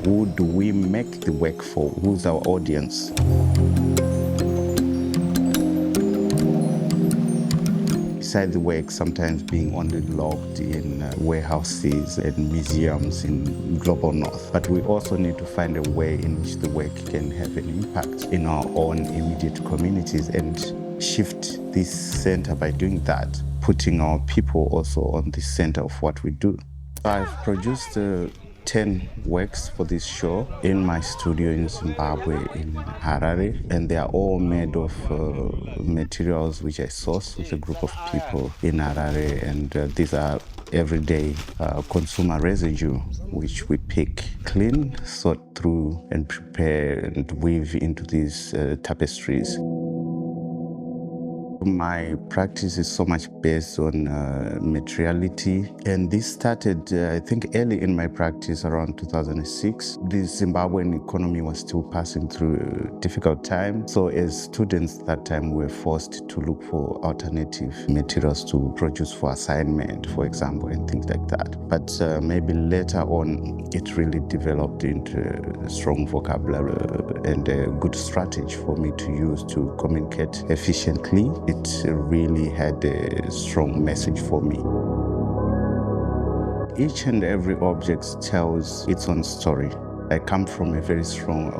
Who do we make the work for? Who's our audience? Beside the work sometimes being only logged in warehouses and museums in global north, but we also need to find a way in which the work can have an impact in our own immediate communities and shift this center by doing that, putting our people also on the center of what we do. I've produced 10 works for this show in my studio in Zimbabwe, in Harare, and they are all made of materials which I source with a group of people in Harare, and these are everyday consumer residue which we pick, clean, sort through, and prepare and weave into these tapestries. My practice is so much based on materiality, and this started, I think, early in my practice around 2006. The Zimbabwean economy was still passing through a difficult time, so as students that time we were forced to look for alternative materials to produce for assignment, for example, and things like that. But maybe later on, it really developed into a strong vocabulary and a good strategy for me to use to communicate efficiently. It really had a strong message for me. Each and every object tells its own story. I come from a very strong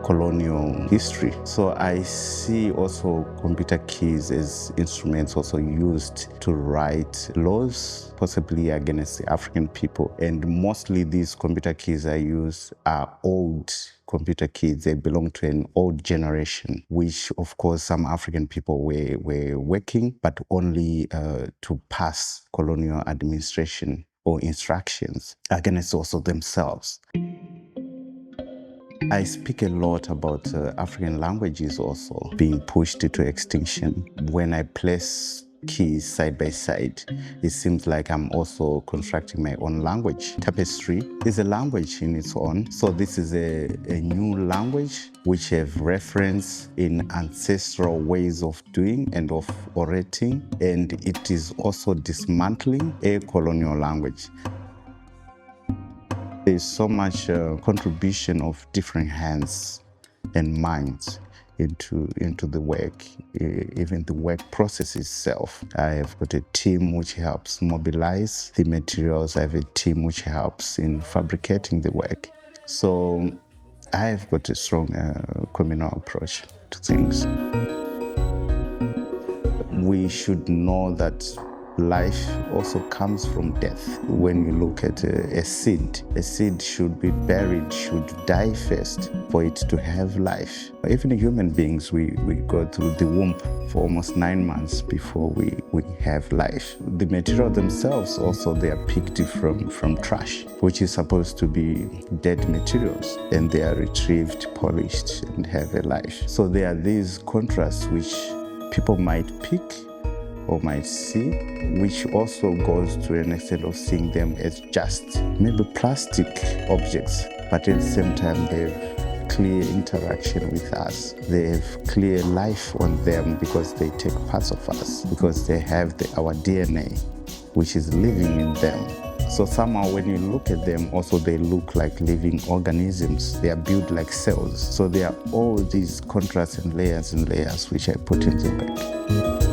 colonial history, so I see also computer keys as instruments also used to write laws, possibly against the African people. And mostly these computer keys I use are old computer keys. They belong to an old generation, which of course some African people were working, but only to pass colonial administration or instructions against also themselves. I speak a lot about African languages also being pushed to extinction. When I place keys side by side, it seems like I'm also constructing my own language. Tapestry is a language in its own. So this is a new language which have reference in ancestral ways of doing and of orating, and it is also dismantling a colonial language. There's so much contribution of different hands and minds into the work, even the work process itself. I have got a team which helps mobilize the materials. I have a team which helps in fabricating the work. So I have got a strong communal approach to things. We should know that life also comes from death. When you look at a seed should be buried, should die first for it to have life. Even human beings, we go through the womb for almost 9 months before we have life. The material themselves also, they are picked from trash, which is supposed to be dead materials, and they are retrieved, polished, and have a life. So there are these contrasts which people might pick or might see, which also goes to an extent of seeing them as just maybe plastic objects, but at the same time they have clear interaction with us. They have clear life on them because they take parts of us, because they have our DNA, which is living in them. So somehow when you look at them, also they look like living organisms. They are built like cells. So there are all these contrasts and layers which I put in the work.